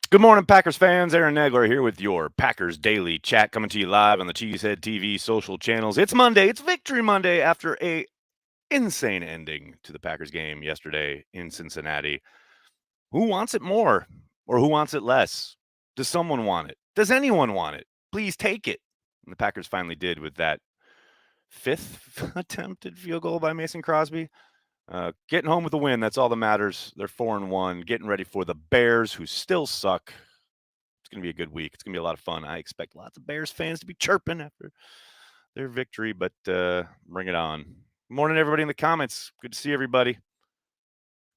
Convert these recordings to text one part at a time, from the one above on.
Good morning, Packers fans. Aaron Nagler here with your Packers Daily Chat, coming to you live on the Cheesehead TV social channels. It's Monday. It's Victory Monday after a insane ending to the Packers game yesterday in Cincinnati. Who wants it more or who wants it less? Does someone want it? Does anyone want it? Please take it. And the Packers finally did with that fifth attempted field goal by Mason Crosby. Getting home with a win, that's all that matters. They're 4-1, getting ready for the Bears, who still suck. It's going to be a good week. It's going to be a lot of fun. I expect lots of Bears fans to be chirping after their victory, but bring it on. Morning, everybody in the comments. Good to see everybody.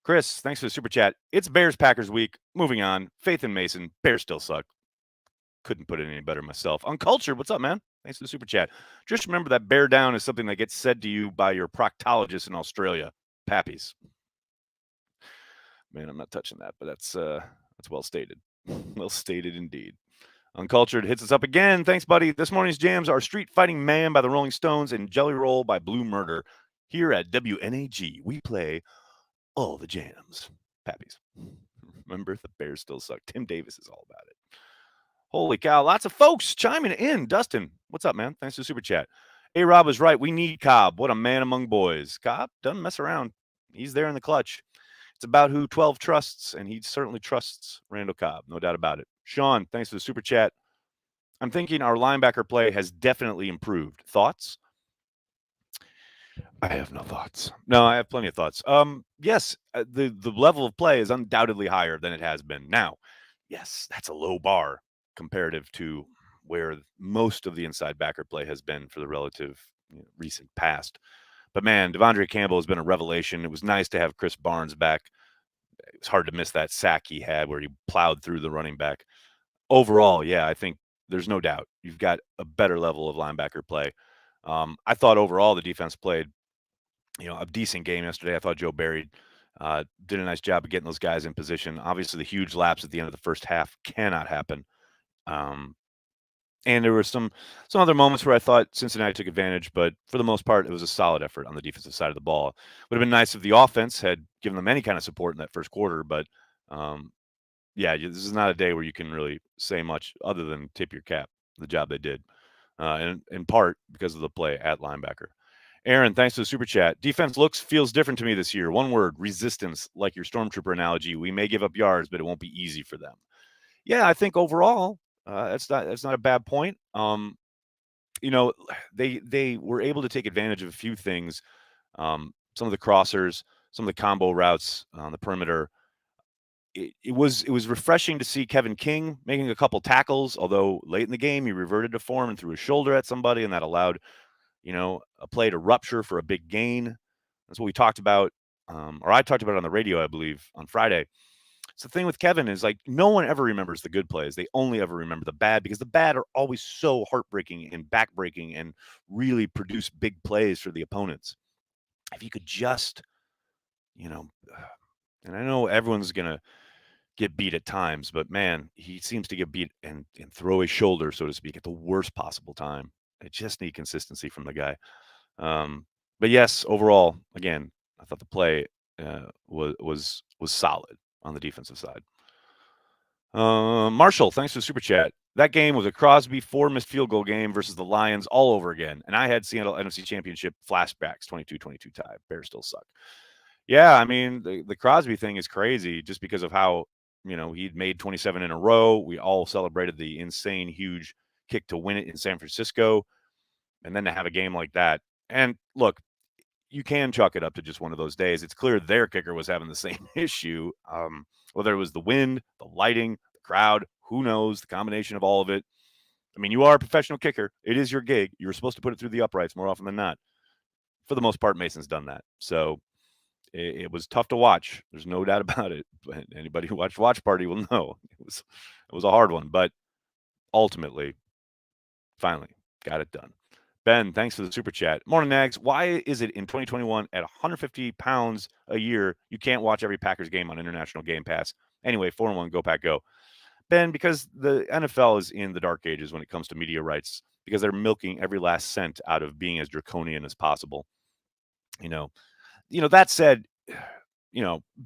Chris, thanks for the super chat. It's Bears Packers week. Moving on. Faith in Mason. Bears still suck. Couldn't put it any better myself. Uncultured, what's up, man? Thanks for the super chat. Just remember that bear down is something that gets said to you by your proctologist in Australia. Pappies. Man, I'm not touching that, but that's well stated. Well stated indeed. Uncultured hits us up again. Thanks, buddy. This morning's jams are Street Fighting Man by the Rolling Stones and Jelly Roll by Blue Murder. Here at WNAG, we play all the jams. Pappies. Remember, the Bears still suck. Tim Davis is all about it. Holy cow. Lots of folks chiming in. Dustin, what's up, man? Thanks for the super chat. A-Rob was right. We need Cobb. What a man among boys. Cobb doesn't mess around. He's there in the clutch. It's about who 12 trusts, and he certainly trusts Randall Cobb. No doubt about it. Sean, thanks for the super chat. I'm thinking our linebacker play has definitely improved. Thoughts? I have no thoughts. No, I have plenty of thoughts. Yes, the level of play is undoubtedly higher than it has been. Now, yes, that's a low bar comparative to where most of the inside backer play has been for the relative recent past. But man, Devondre Campbell has been a revelation. It was nice to have Chris Barnes back. It was hard to miss that sack he had where he plowed through the running back. Overall, yeah, I think there's no doubt you've got a better level of linebacker play. I thought overall the defense played, a decent game yesterday. I thought Joe Barry did a nice job of getting those guys in position. Obviously, the huge lapse at the end of the first half cannot happen. And there were some other moments where I thought Cincinnati took advantage, but for the most part, it was a solid effort on the defensive side of the ball. Would have been nice if the offense had given them any kind of support in that first quarter, but yeah, this is not a day where you can really say much other than tip your cap the job they did, and in part because of the play at linebacker. Aaron, thanks for the super chat. Defense feels different to me this year. One word: resistance. Like your stormtrooper analogy, we may give up yards, but it won't be easy for them. Yeah, I think overall, that's not a bad point. They were able to take advantage of a few things. Some of the crossers, some of the combo routes on the perimeter. It was refreshing to see Kevin King making a couple tackles, although late in the game he reverted to form and threw his shoulder at somebody, and that allowed a play to rupture for a big gain. That's what we talked about, or I talked about on the radio, I believe, on Friday. So the thing with Kevin is like no one ever remembers the good plays. They only ever remember the bad because the bad are always so heartbreaking and backbreaking and really produce big plays for the opponents. If you could just, and I know everyone's gonna get beat at times, but man, he seems to get beat and throw his shoulder, so to speak, at the worst possible time. I just need consistency from the guy. But yes, overall, again, I thought the play was solid on the defensive side. Marshall, thanks for the super chat. That game was a Crosby 4 missed field goal game versus the Lions all over again. And I had Seattle NFC Championship flashbacks, 22-22 tie. Bears still suck. Yeah, I mean, the Crosby thing is crazy just because of how, he'd made 27 in a row. We all celebrated the insane, huge kick to win it in San Francisco. And then to have a game like that. And look, you can chalk it up to just one of those days. It's clear their kicker was having the same issue. Whether it was the wind, the lighting, the crowd, who knows, the combination of all of it. I mean, you are a professional kicker. It is your gig. You're supposed to put it through the uprights more often than not. For the most part, Mason's done that. So it was tough to watch. There's no doubt about it. But anybody who watched Watch Party will know it was a hard one. But ultimately, finally, got it done. Ben, thanks for the super chat. Morning, Nags. Why is it in 2021 at 150 pounds a year, you can't watch every Packers game on International Game Pass? Anyway, 4-1, go Pack, go. Ben, because the NFL is in the dark ages when it comes to media rights, because they're milking every last cent out of being as draconian as possible. That said,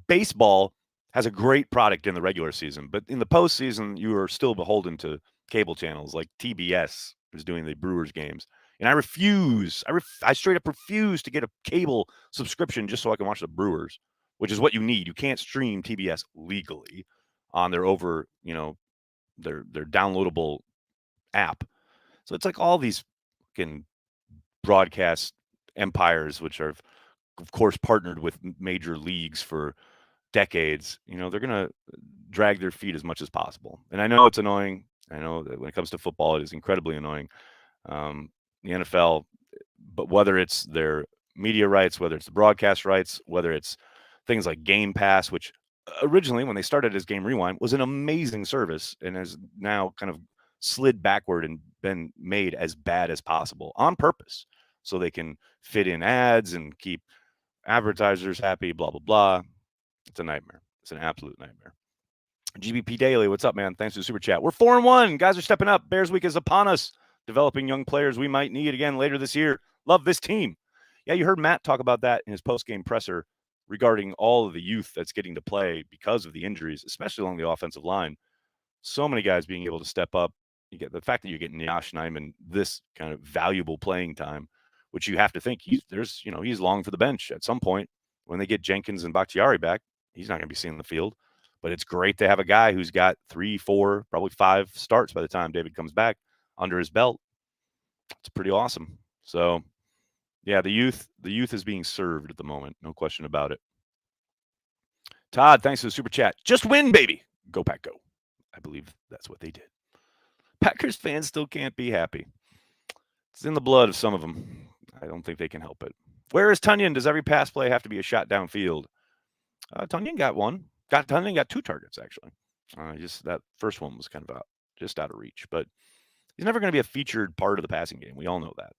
baseball has a great product in the regular season, but in the postseason, you are still beholden to cable channels like TBS is doing the Brewers games. And I straight up refuse to get a cable subscription just so I can watch the Brewers, which is what you need. You can't stream TBS legally on their their downloadable app. So it's like all these fucking broadcast empires, which are, of course, partnered with major leagues for decades. They're going to drag their feet as much as possible. And I know it's annoying. I know that when it comes to football, it is incredibly annoying. The NFL, but whether it's their media rights, whether it's the broadcast rights, whether it's things like Game Pass, which originally, when they started as Game Rewind, was an amazing service and has now kind of slid backward and been made as bad as possible on purpose so they can fit in ads and keep advertisers happy, blah, blah, blah. It's a nightmare. It's an absolute nightmare. GBP Daily, what's up, man? Thanks for the super chat. We're 4-1. Guys are stepping up. Bears week is upon us. Developing young players we might need again later this year. Love this team. Yeah, you heard Matt talk about that in his post-game presser regarding all of the youth that's getting to play because of the injuries, especially along the offensive line. So many guys being able to step up. You get the fact that you're getting Josh Nijman this kind of valuable playing time, which you have to think he's long for the bench at some point when they get Jenkins and Bakhtiari back. He's not going to be seeing the field. But it's great to have a guy who's got 3, 4, probably 5 starts by the time David comes back under his belt. It's pretty awesome. So, yeah, the youth is being served at the moment. No question about it. Todd, thanks for the super chat. Just win, baby. Go Pack, go. I believe that's what they did. Packers fans still can't be happy. It's in the blood of some of them. I don't think they can help it. Where is Tunyon? Does every pass play have to be a shot downfield? Tunyon got one. Tunyon got 2 targets, actually. Just that first one was kind of just out of reach. But he's never going to be a featured part of the passing game. We all know that.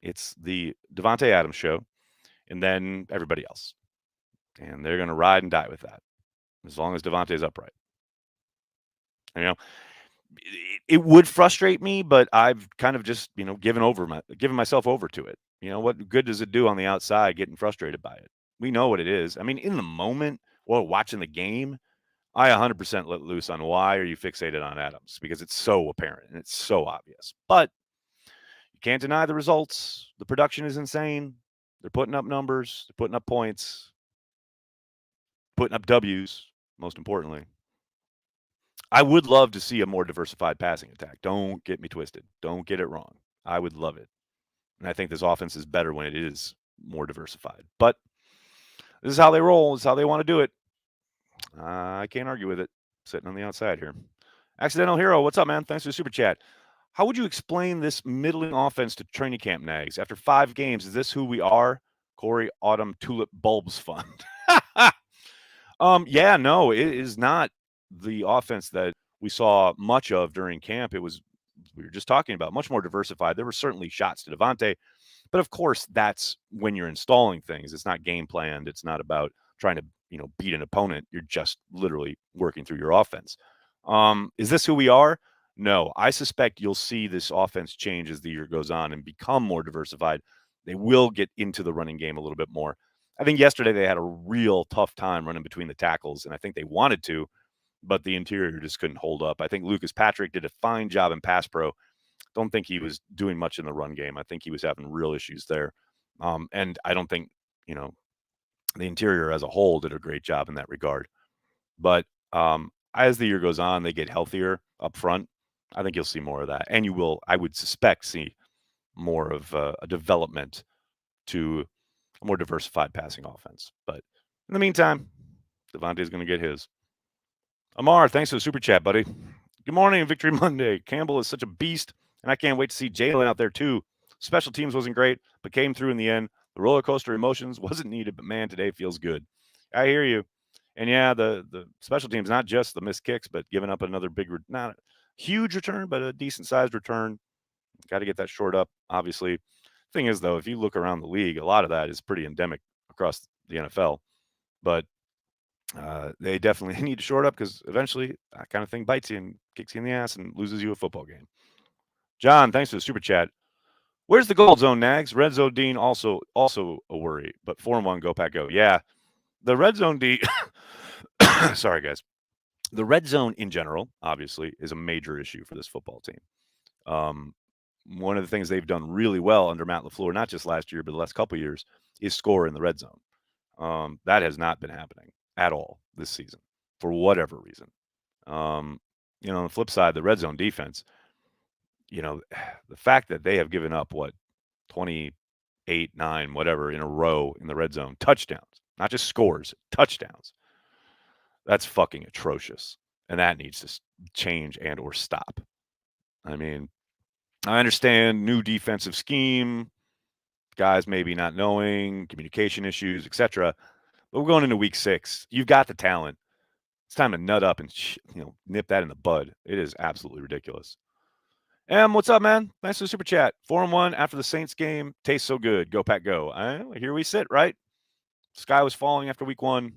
It's the Davante Adams show and then everybody else. And they're going to ride and die with that as long as Davante's upright. It would frustrate me, but I've kind of just, given myself over to it. What good does it do on the outside getting frustrated by it? We know what it is. I mean, in the moment while watching the game, I 100% let loose on why are you fixated on Adams, because it's so apparent and it's so obvious. But you can't deny the results. The production is insane. They're putting up numbers. They're putting up points. Putting up W's, most importantly. I would love to see a more diversified passing attack. Don't get me twisted. Don't get it wrong. I would love it. And I think this offense is better when it is more diversified. But this is how they roll. This is how they want to do it. I can't argue with it. Sitting on the outside here. Accidental Hero, what's up, man? Thanks for the super chat. How would you explain this middling offense to training camp nags? After 5 games, is this who we are? Corey Autumn Tulip Bulbs Fund. Yeah, no, it is not the offense that we saw much of during camp. We were just talking about, much more diversified. There were certainly shots to Davante, but of course, that's when you're installing things. It's not game planned. It's not about trying to, beat an opponent. You're just literally working through your offense. Is this who we are? No, I suspect you'll see this offense change as the year goes on and become more diversified. They will get into the running game a little bit more. I think yesterday they had a real tough time running between the tackles, and I think they wanted to, but the interior just couldn't hold up. I think Lucas Patrick did a fine job in pass pro. Don't think he was doing much in the run game. I think he was having real issues there. And I don't think, the interior as a whole did a great job in that regard. But as the year goes on, they get healthier up front. I think you'll see more of that. And you will, I would suspect, see more of a development to a more diversified passing offense. But in the meantime, Davante's going to get his. Amar, thanks for the super chat, buddy. Good morning, Victory Monday. Campbell is such a beast, and I can't wait to see Jalen out there too. Special teams wasn't great, but came through in the end. The roller coaster emotions wasn't needed, but man, today feels good. I hear you. And yeah, the special teams, not just the missed kicks, but giving up another big, not a huge return, but a decent sized return. Got to get that short up, obviously. Thing is, though, if you look around the league, a lot of that is pretty endemic across the NFL. But they definitely need to short up because eventually that kind of thing bites you and kicks you in the ass and loses you a football game. John, thanks for the super chat. Where's the gold zone, Nags? Red zone Dean also a worry, but 4-1, go Pack, go. Yeah, the red zone D Sorry, guys. The red zone in general, obviously, is a major issue for this football team. Um, one of the things they've done really well under Matt LaFleur, not just last year, but the last couple of years, is score in the red zone. That has not been happening at all this season for whatever reason. On the flip side, the red zone defense, the fact that they have given up, 28, 9, whatever, in a row in the red zone, touchdowns, not just scores, touchdowns. That's fucking atrocious. And that needs to change and or stop. I mean, I understand new defensive scheme, guys maybe not knowing, communication issues, etc. But we're going into week 6. You've got the talent. It's time to nut up and nip that in the bud. It is absolutely ridiculous. What's up, man? Thanks for the super chat. 4-1 after the Saints game. Tastes so good. Go Pack, go. Here we sit, right? Sky was falling after week 1.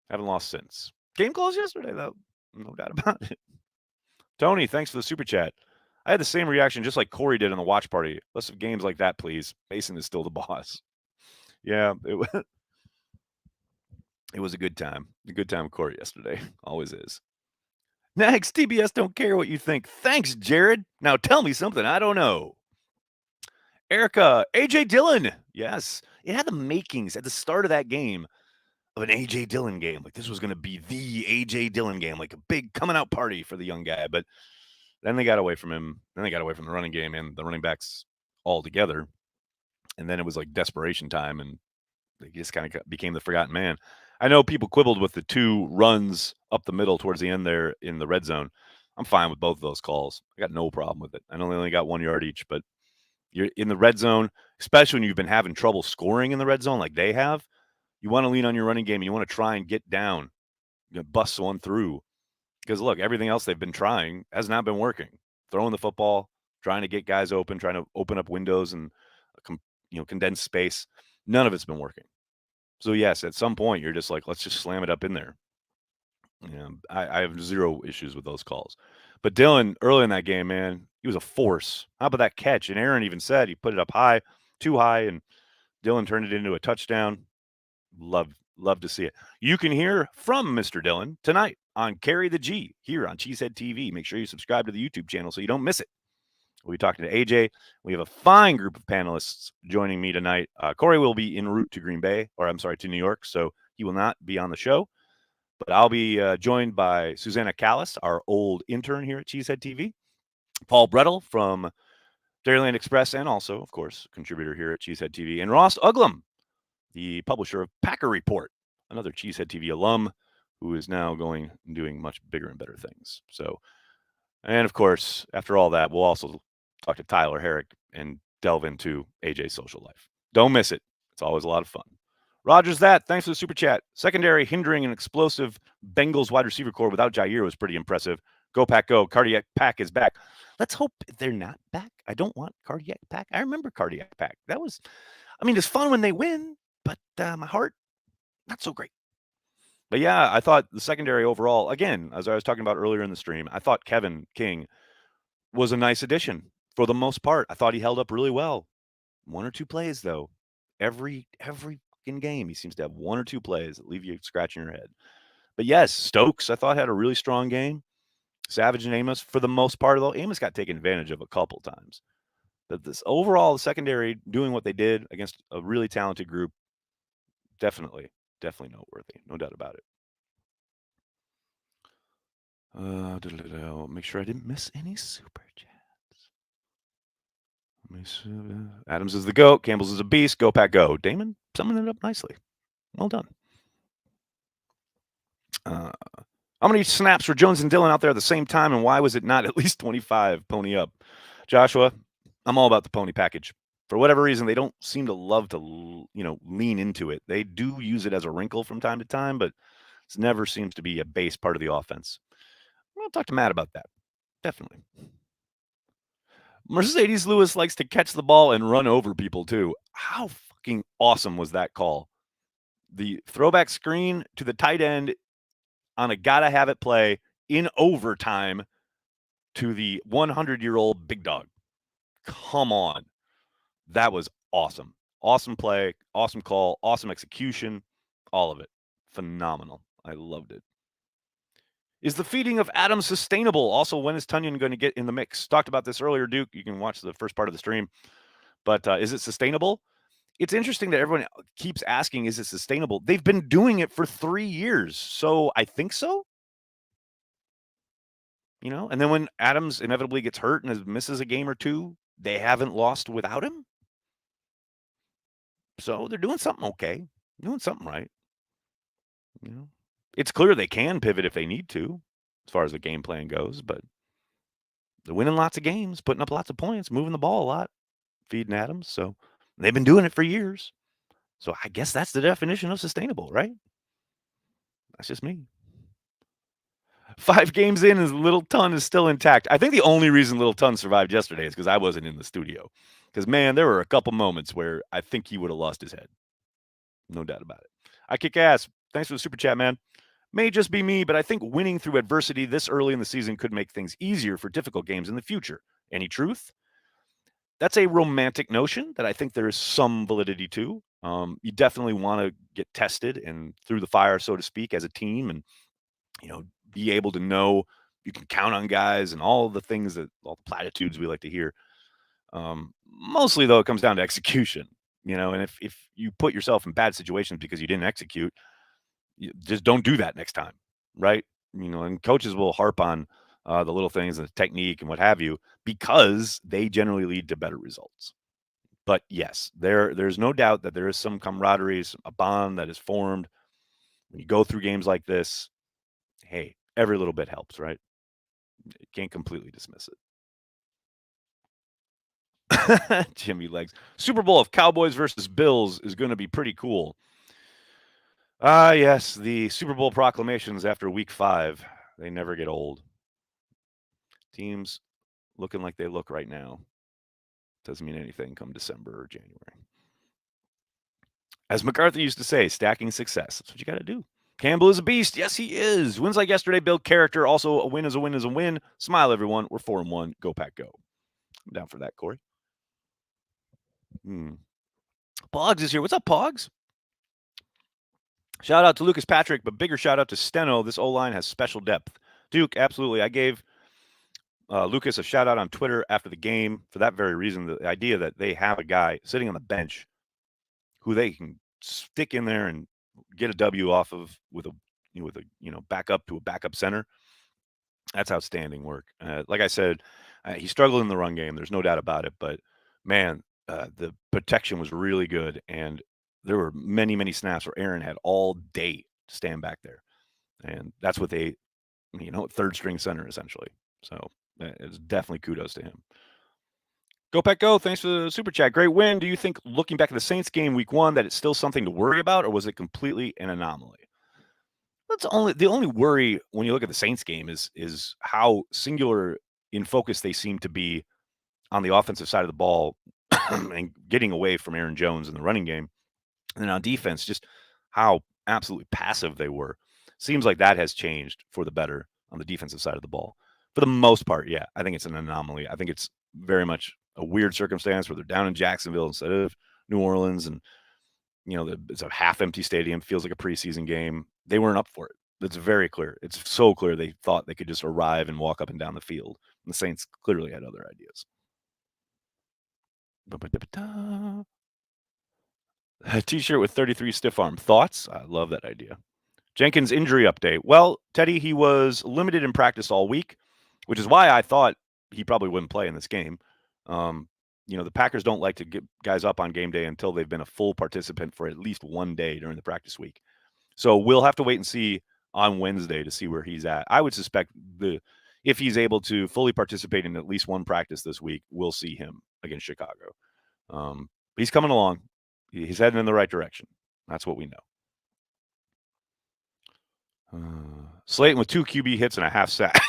Haven't lost since. Game closed yesterday, though. No doubt about it. Tony, thanks for the super chat. I had the same reaction just like Corey did on the watch party. Less of games like that, please. Mason is still the boss. Yeah, it was a good time. A good time with Corey yesterday. Always is. Next, TBS don't care what you think. Thanks, Jared. Now tell me something I don't know. Erica, AJ Dillon. Yes, it had the makings at the start of that game of an AJ Dillon game. Like this was going to be the AJ Dillon game, like a big coming out party for the young guy. But then they got away from him. Then they got away from the running game and the running backs altogether. And then it was like desperation time, and they just kind of became the forgotten man. I know people quibbled with the 2 runs up the middle towards the end there in the red zone. I'm fine with both of those calls. I got no problem with it. I know they only got 1 yard each, but you're in the red zone, especially when you've been having trouble scoring in the red zone like they have. You want to lean on your running game and you want to try and get down, bust one through. Because look, everything else they've been trying has not been working. Throwing the football, trying to get guys open, trying to open up windows and condense space. None of it's been working. So yes, at some point you're just like, let's just slam it up in there. I have 0 issues with those calls. But Dillon, early in that game, man, he was a force. How about that catch? And Aaron even said he put it up high, too high, and Dillon turned it into a touchdown. Love to see it. You can hear from Mr. Dillon tonight on Carry the G here on Cheesehead TV. Make sure you subscribe to the YouTube channel so you don't miss it. We'll be talking to AJ. We have a fine group of panelists joining me tonight. Corey will be en route to to New York, so he will not be on the show. But I'll be joined by Susanna Callis, our old intern here at Cheesehead TV, Paul Brettel from Dairyland Express, and also, of course, contributor here at Cheesehead TV, and Ross Uglum, the publisher of Packer Report, another Cheesehead TV alum who is now doing much bigger and better things. So, and of course, after all that, we'll also talk to Tyler Herrick and delve into AJ's social life. Don't miss it. It's always a lot of fun. Rogers that. Thanks for the super chat. Secondary hindering an explosive Bengals wide receiver core without Jair was pretty impressive. Go Pack, go. Cardiac Pack is back. Let's hope they're not back. I don't want Cardiac Pack. I remember Cardiac Pack. It's fun when they win, but my heart, not so great. But yeah, I thought the secondary overall, again, as I was talking about earlier in the stream, I thought Kevin King was a nice addition for the most part. I thought he held up really well. 1 or 2 plays, though. Every fucking game, he seems to have 1 or 2 plays that leave you scratching your head. But yes, Stokes, I thought, had a really strong game. Savage and Amos, for the most part, though, Amos got taken advantage of a couple times. But this overall, the secondary doing what they did against a really talented group, definitely noteworthy. No doubt about it. Make sure I didn't miss any super chats. Adams is the GOAT. Campbell's is a beast. Go Pack, go. Damon summing it up nicely. Well done. How many snaps were Jones and Dillon out there at the same time, and why was it not at least 25? Pony up. Joshua, I'm all about the pony package. For whatever reason, they don't seem to love to, lean into it. They do use it as a wrinkle from time to time, but it never seems to be a base part of the offense. I'll talk to Matt about that. Definitely. Mercedes Lewis likes to catch the ball and run over people, too. How fucking awesome was that call? The throwback screen to the tight end on a gotta-have-it play in overtime to the 100-year-old big dog. Come on. That was awesome. Awesome play, awesome call, awesome execution, all of it. Phenomenal. I loved it. Is the feeding of Adams sustainable? Also, when is Tunyon going to get in the mix? Talked about this earlier, Duke. You can watch the first part of the stream. But is it sustainable? It's interesting that everyone keeps asking, is it sustainable? They've been doing it for 3 years. So I think so. And then when Adams inevitably gets hurt and misses a game or two, they haven't lost without him. So they're doing something okay, doing something right. It's clear they can pivot if they need to, as far as the game plan goes, but they're winning lots of games, putting up lots of points, moving the ball a lot, feeding Adams. So they've been doing it for years. So I guess that's the definition of sustainable, right? That's just me. 5 games in, and Little Ton is still intact. I think the only reason Little Ton survived yesterday is because I wasn't in the studio. Because, man, there were a couple moments where I think he would have lost his head. No doubt about it. I kick ass. Thanks for the super chat, man. May just be me, but I think winning through adversity this early in the season could make things easier for difficult games in the future. Any truth? That's a romantic notion that I think there is some validity to. You definitely want to get tested and through the fire, so to speak, as a team, and be able to know you can count on guys and all the things all the platitudes we like to hear. Mostly, though, it comes down to execution. And if you put yourself in bad situations because you didn't execute, you just don't do that next time, right? And coaches will harp on the little things and the technique and what have you because they generally lead to better results. But yes, there's no doubt that there is some camaraderie, a bond that is formed when you go through games like this. Hey, every little bit helps, right? You can't completely dismiss it. Jimmy Legs. Super Bowl of Cowboys versus Bills is going to be pretty cool. Yes, the Super Bowl proclamations after week 5, they never get old. Teams looking like they look right now doesn't mean anything come December or January. As McCarthy used to say, stacking success. That's what you got to do. Campbell is a beast. Yes, he is. Wins like yesterday build character. Also, a win is a win is a win. Smile, everyone. We're 4-1. Go, Pack, go. I'm down for that, Corey. Pogs is here. What's up, Pogs? Shout out to Lucas Patrick, but bigger shout out to Steno. This O-line has special depth. Duke, absolutely. I gave Lucas a shout out on Twitter after the game for that very reason. The idea that they have a guy sitting on the bench who they can stick in there and get a W off of with a backup to a backup center. That's outstanding work. Like I said, he struggled in the run game. There's no doubt about it. But man, the protection was really good, and there were many, many snaps where Aaron had all day to stand back there, and that's what they, third string center essentially. So it's definitely kudos to him. Go Pack Go! Thanks for the super chat. Great win. Do you think, looking back at the Saints game week 1, that it's still something to worry about, or was it completely an anomaly? That's the only worry when you look at the Saints game is how singular in focus they seem to be on the offensive side of the ball and getting away from Aaron Jones in the running game. And then on defense, just how absolutely passive they were. Seems like that has changed for the better on the defensive side of the ball. For the most part, yeah, I think it's an anomaly. I think it's very much a weird circumstance where they're down in Jacksonville instead of New Orleans, and it's a half-empty stadium. Feels like a preseason game. They weren't up for it. It's very clear. It's so clear they thought they could just arrive and walk up and down the field. And the Saints clearly had other ideas. A T-shirt with 33 stiff arm. Thoughts? I love that idea. Jenkins injury update. Well, Teddy, he was limited in practice all week, which is why I thought he probably wouldn't play in this game. The Packers don't like to get guys up on game day until they've been a full participant for at least one day during the practice week. So we'll have to wait and see on Wednesday to see where he's at. I would suspect if he's able to fully participate in at least one practice this week, we'll see him against Chicago. He's coming along. He's heading in the right direction. That's what we know. Slayton with 2 QB hits and a half sack.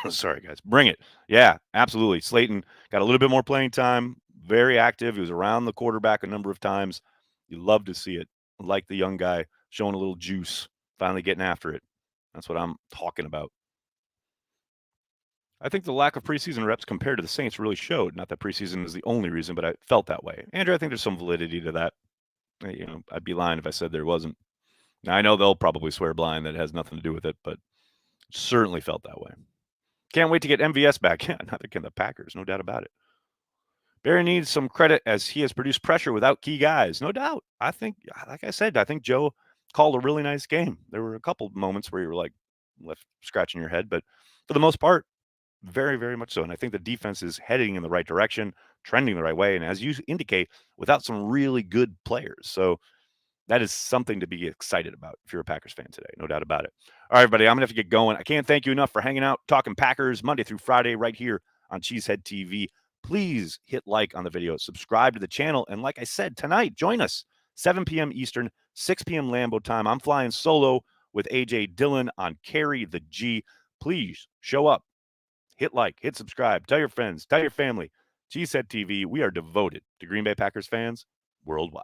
Sorry, guys. Bring it. Yeah, absolutely. Slayton got a little bit more playing time. Very active. He was around the quarterback a number of times. You love to see it. Like the young guy showing a little juice, finally getting after it. That's what I'm talking about. I think the lack of preseason reps compared to the Saints really showed. Not that preseason is the only reason, but I felt that way. Andrew, I think there's some validity to that. I'd be lying if I said there wasn't. Now, I know they'll probably swear blind that it has nothing to do with it, but it certainly felt that way. Can't wait to get MVS back. Yeah, neither can the Packers, no doubt about it. Barry needs some credit as he has produced pressure without key guys, no doubt. I think, like I said, I think Joe called a really nice game. There were a couple moments where you were like left scratching your head, but for the most part, very, very much so. And I think the defense is heading in the right direction, trending the right way. And as you indicate, without some really good players. So that is something to be excited about if you're a Packers fan today. No doubt about it. All right, everybody, I'm going to have to get going. I can't thank you enough for hanging out, talking Packers Monday through Friday right here on Cheesehead TV. Please hit like on the video, subscribe to the channel. And like I said, tonight, join us, 7 p.m. Eastern, 6 p.m. Lambeau time. I'm flying solo with AJ Dillon on Carry the G. Please show up, hit like, hit subscribe, tell your friends, tell your family. Cheesehead TV, we are devoted to Green Bay Packers fans worldwide.